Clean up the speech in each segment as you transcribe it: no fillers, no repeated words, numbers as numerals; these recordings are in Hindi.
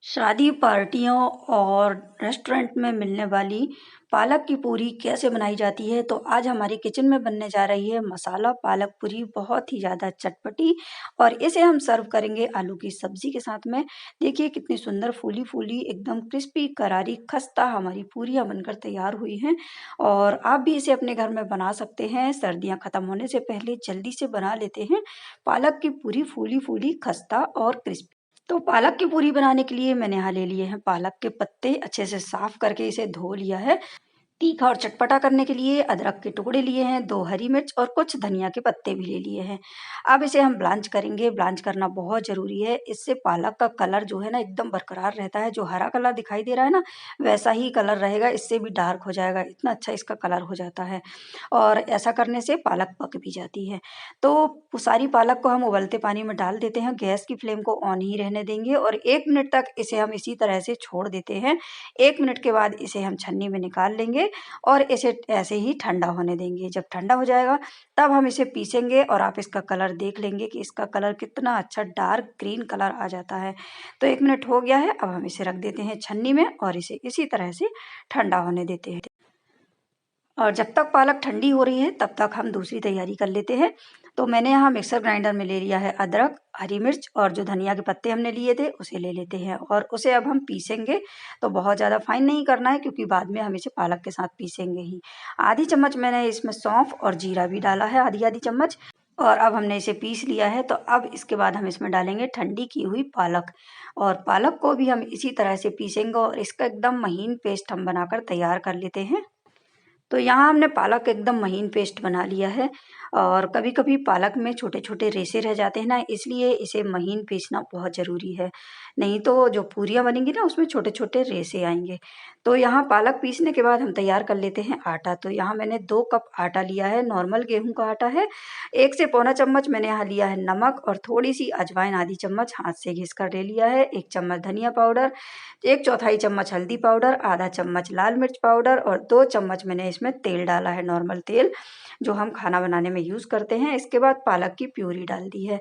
शादी पार्टियों और रेस्टोरेंट में मिलने वाली पालक की पूरी कैसे बनाई जाती है, तो आज हमारी किचन में बनने जा रही है मसाला पालक पूरी, बहुत ही ज़्यादा चटपटी। और इसे हम सर्व करेंगे आलू की सब्जी के साथ में। देखिए कितनी सुंदर फूली फूली एकदम क्रिस्पी करारी खस्ता हमारी पूरियां बनकर तैयार हुई हैं। और आप भी इसे अपने घर में बना सकते हैं। सर्दियां खत्म होने से पहले जल्दी से बना लेते हैं पालक की पूरी फूली फूली खस्ता और क्रिस्पी। तो पालक की पूरी बनाने के लिए मैंने यहाँ ले लिए हैं पालक के पत्ते, अच्छे से साफ करके इसे धो लिया है। तीखा और चटपटा करने के लिए अदरक के टुकड़े लिए हैं, 2 हरी मिर्च और कुछ धनिया के पत्ते भी ले लिए हैं। अब इसे हम ब्लांच करेंगे, ब्लांच करना बहुत ज़रूरी है। इससे पालक का कलर जो है ना एकदम बरकरार रहता है, जो हरा कलर दिखाई दे रहा है ना, वैसा ही कलर रहेगा, इससे भी डार्क हो जाएगा, इतना अच्छा इसका कलर हो जाता है। और ऐसा करने से पालक पक भी जाती है। तो वो सारी पालक को हम उबलते पानी में डाल देते हैं, गैस की फ्लेम को ऑन ही रहने देंगे और 1 मिनट तक इसे हम इसी तरह से छोड़ देते हैं। 1 मिनट के बाद इसे हम छन्नी में निकाल लेंगे और इसे ऐसे ही ठंडा होने देंगे। जब ठंडा हो जाएगा तब हम इसे पीसेंगे और आप इसका कलर देख लेंगे कि इसका कलर कितना अच्छा डार्क ग्रीन कलर आ जाता है। तो 1 मिनट हो गया है, अब हम इसे रख देते हैं छन्नी में और इसे इसी तरह से ठंडा होने देते हैं। और जब तक पालक ठंडी हो रही है तब तक हम दूसरी तैयारी कर लेते हैं। तो मैंने यहाँ मिक्सर ग्राइंडर में ले लिया है अदरक, हरी मिर्च और जो धनिया के पत्ते हमने लिए थे उसे ले लेते हैं और उसे अब हम पीसेंगे। तो बहुत ज़्यादा फाइन नहीं करना है क्योंकि बाद में हम इसे पालक के साथ पीसेंगे ही। आधी चम्मच मैंने इसमें सौंफ और जीरा भी डाला है, आधी आधी चम्मच। और अब हमने इसे पीस लिया है, तो अब इसके बाद हम इसमें डालेंगे ठंडी की हुई पालक। और पालक को भी हम इसी तरह से पीसेंगे और इसका एकदम महीन पेस्ट हम बनाकर तैयार कर लेते हैं। तो यहाँ हमने पालक एकदम महीन पेस्ट बना लिया है। और कभी-कभी पालक में छोटे-छोटे रेशे रह जाते हैं ना, इसलिए इसे महीन पीसना बहुत ज़रूरी है। नहीं तो जो पूरियाँ बनेंगी ना उसमें छोटे-छोटे रेशे आएँगे। तो यहाँ पालक पीसने के बाद हम तैयार कर लेते हैं आटा। तो यहाँ मैंने 2 कप आटा लिया है, नॉर्मल गेहूँ का आटा है। 1 से पौना चम्मच मैंने यहाँ लिया है नमक और थोड़ी-सी अजवाइन आधी चम्मच हाथ से घिस कर ले लिया है। 1 चम्मच धनिया पाउडर, 1 चौथाई चम्मच हल्दी पाउडर, आधा चम्मच लाल मिर्च पाउडर और 2 चम्मच मैंने इसमें तेल डाला है, नॉर्मल तेल जो हम खाना बनाने में यूज़ करते हैं। इसके बाद पालक की प्यूरी डाल दी है।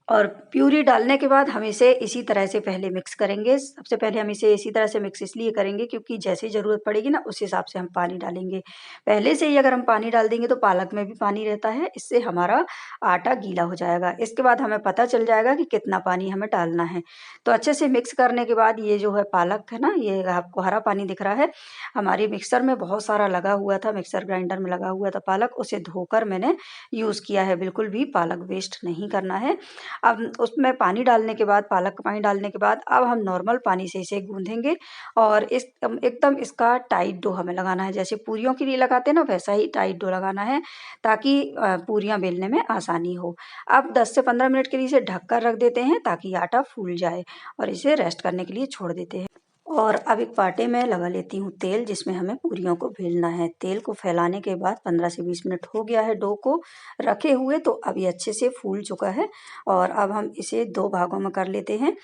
और प्यूरी डालने के बाद हम इसे इसी तरह से पहले मिक्स करेंगे। सबसे पहले हम इसे इसी तरह से मिक्स इसलिए करेंगे क्योंकि जैसे ज़रूरत पड़ेगी ना उस हिसाब से हम पानी डालेंगे। पहले से ही अगर हम पानी डाल देंगे तो पालक में भी पानी रहता है, इससे हमारा आटा गीला हो जाएगा। इसके बाद हमें पता चल जाएगा कि कितना पानी हमें डालना है। तो अच्छे से मिक्स करने के बाद ये जो है पालक है ना, ये आपको हरा पानी दिख रहा है, हमारे मिक्सर में बहुत सारा लगा हुआ था, मिक्सर ग्राइंडर में लगा हुआ था पालक, उसे धोकर मैंने यूज़ किया है। बिल्कुल भी पालक वेस्ट नहीं करना है। अब उसमें पानी डालने के बाद पालक का पानी डालने के बाद अब हम नॉर्मल पानी से इसे गूँधेंगे और इस एकदम इसका टाइट डो हमें लगाना है। जैसे पूरियों के लिए लगाते हैं ना वैसा ही टाइट डो लगाना है ताकि पूरियाँ बेलने में आसानी हो। अब 10 से 15 मिनट के लिए इसे ढक कर रख देते हैं ताकि आटा फूल जाए और इसे रेस्ट करने के लिए छोड़ देते हैं। और अब एक पाटे में लगा लेती हूँ तेल जिसमें हमें पूरियों को बेलना है। तेल को फैलाने के बाद 15 से 20 मिनट हो गया है डो को रखे हुए, तो अब ये अच्छे से फूल चुका है। और अब हम इसे 2 भागों में कर लेते हैं।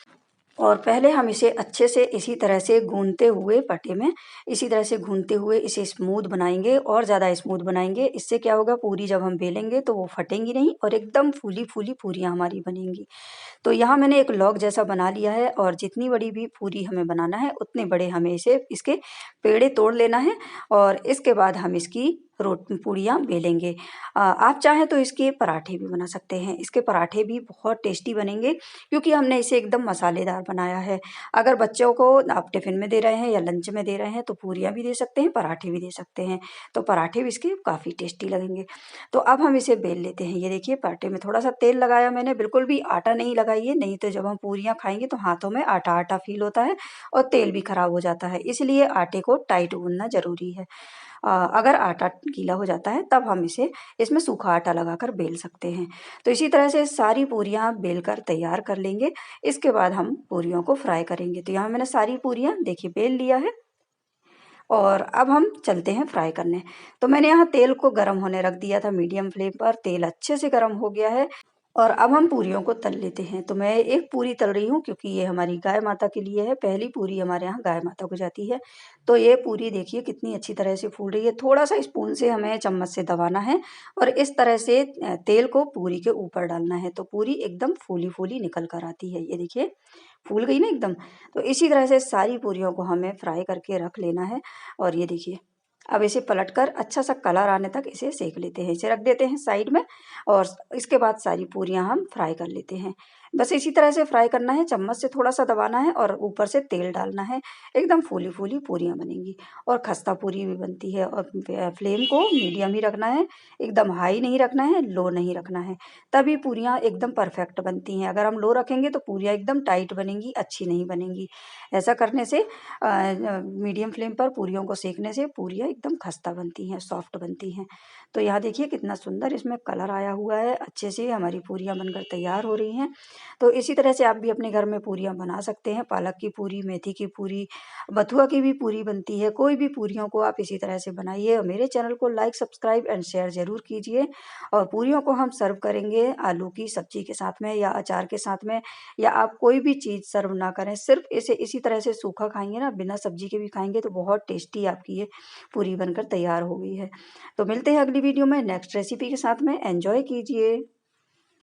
और पहले हम इसे अच्छे से इसी तरह से गूँथते हुए पटे में इसी तरह से गूँथते हुए इसे स्मूथ बनाएँगे और ज़्यादा स्मूथ बनाएँगे। इससे क्या होगा, पूरी जब हम बेलेंगे तो वो फटेंगी नहीं और एकदम फूली-फूली पूरियाँ हमारी बनेंगी। तो यहाँ मैंने एक लॉग जैसा बना लिया है और जितनी बड़ी भी पूरी हमें बनाना है उतने बड़े हमें इसे इसके पेड़े तोड़ लेना है और इसके बाद हम इसकी पूड़ियाँ बेलेंगे। आप चाहें तो इसके पराठे भी बना सकते हैं। इसके पराठे भी बहुत टेस्टी बनेंगे क्योंकि हमने इसे एकदम मसालेदार बनाया है। अगर बच्चों को आप टिफ़िन में दे रहे हैं या लंच में दे रहे हैं तो पूरियाँ भी दे सकते हैं, पराठे भी दे सकते हैं। तो पराठे भी इसके काफ़ी टेस्टी लगेंगे। तो अब हम इसे बेल लेते हैं। ये देखिए पराठे में थोड़ा-सा तेल लगाया मैंने, बिल्कुल भी आटा नहीं लगाइए, नहीं तो जब हम पूरियाँ खाएँगे तो हाथों में आटा-आटा फ़ील होता है और तेल भी खराब हो जाता है। इसलिए आटे को टाइट गूँथना ज़रूरी है। अगर आटा गीला हो जाता है तब हम इसे इसमें सूखा आटा लगाकर बेल सकते हैं। तो इसी तरह से सारी पूरियाँ बेलकर तैयार कर लेंगे। इसके बाद हम पूरियों को फ्राई करेंगे। तो यहाँ मैंने सारी पूरियाँ देखिए बेल लिया है और अब हम चलते हैं फ्राई करने। तो मैंने यहाँ तेल को गरम होने रख दिया था मीडियम फ्लेम पर, तेल अच्छे से गरम हो गया है। और अब हम पूरियों को तल लेते हैं। तो मैं एक पूरी तल रही हूँ क्योंकि ये हमारी गाय माता के लिए है, पहली पूरी हमारे यहाँ गाय माता को जाती है। तो ये पूरी देखिए कितनी अच्छी तरह से फूल रही है। थोड़ा-सा स्पून से हमें चम्मच से दबाना है और इस तरह से तेल को पूरी के ऊपर डालना है, तो पूरी एकदम फूली-फूली निकल कर आती है। ये देखिए, फूल गई ना एकदम। तो इसी तरह से सारी पूरियों को हमें फ्राई करके रख लेना है और ये देखिए, अब इसे पलटकर अच्छा-सा कलर आने तक इसे सेंक लेते हैं। इसे रख देते हैं साइड में और इसके बाद सारी पूरियाँ हम फ्राई कर लेते हैं। बस इसी तरह से फ्राई करना है, चम्मच से थोड़ा-सा दबाना है और ऊपर से तेल डालना है। एकदम फूली-फूली पूरियाँ बनेंगी और खस्ता पूरी भी बनती है और फ्लेम को मीडियम ही रखना है, एकदम हाई नहीं रखना है, लो नहीं रखना है, तभी पूरियाँ एकदम परफेक्ट बनती हैं। अगर हम लो रखेंगे तो पूरियाँ एकदम टाइट बनेंगी, अच्छी नहीं बनेंगी। ऐसा करने से मीडियम फ्लेम पर पूरियों को सेकने से पूरियाँ एकदम खस्ता बनती हैं, सॉफ्ट बनती हैं। तो यहाँ देखिए कितना सुंदर इसमें कलर आया हुआ है, अच्छे से हमारी पूरियाँ बनकर तैयार हो रही हैं। तो इसी तरह से आप भी अपने घर में पूरियाँ बना सकते हैं, पालक की पूरी, मेथी की पूरी, बथुआ की भी पूरी बनती है, कोई भी पूरियों को आप इसी तरह से बनाइए और मेरे चैनल को लाइक, सब्सक्राइब एंड शेयर ज़रूर कीजिए। और पूरियों को हम सर्व करेंगे आलू की सब्जी के साथ में या अचार के साथ में, या आप कोई भी चीज़ सर्व ना करें, सिर्फ इसे इसी तरह से सूखा खाएँगे ना, बिना सब्जी के भी खाएँगे तो बहुत टेस्टी आपकी ये पूरी बनकर तैयार हो गई है। तो मिलते हैं अगली वीडियो में नेक्स्ट रेसिपी के साथ में, एन्जॉय कीजिए।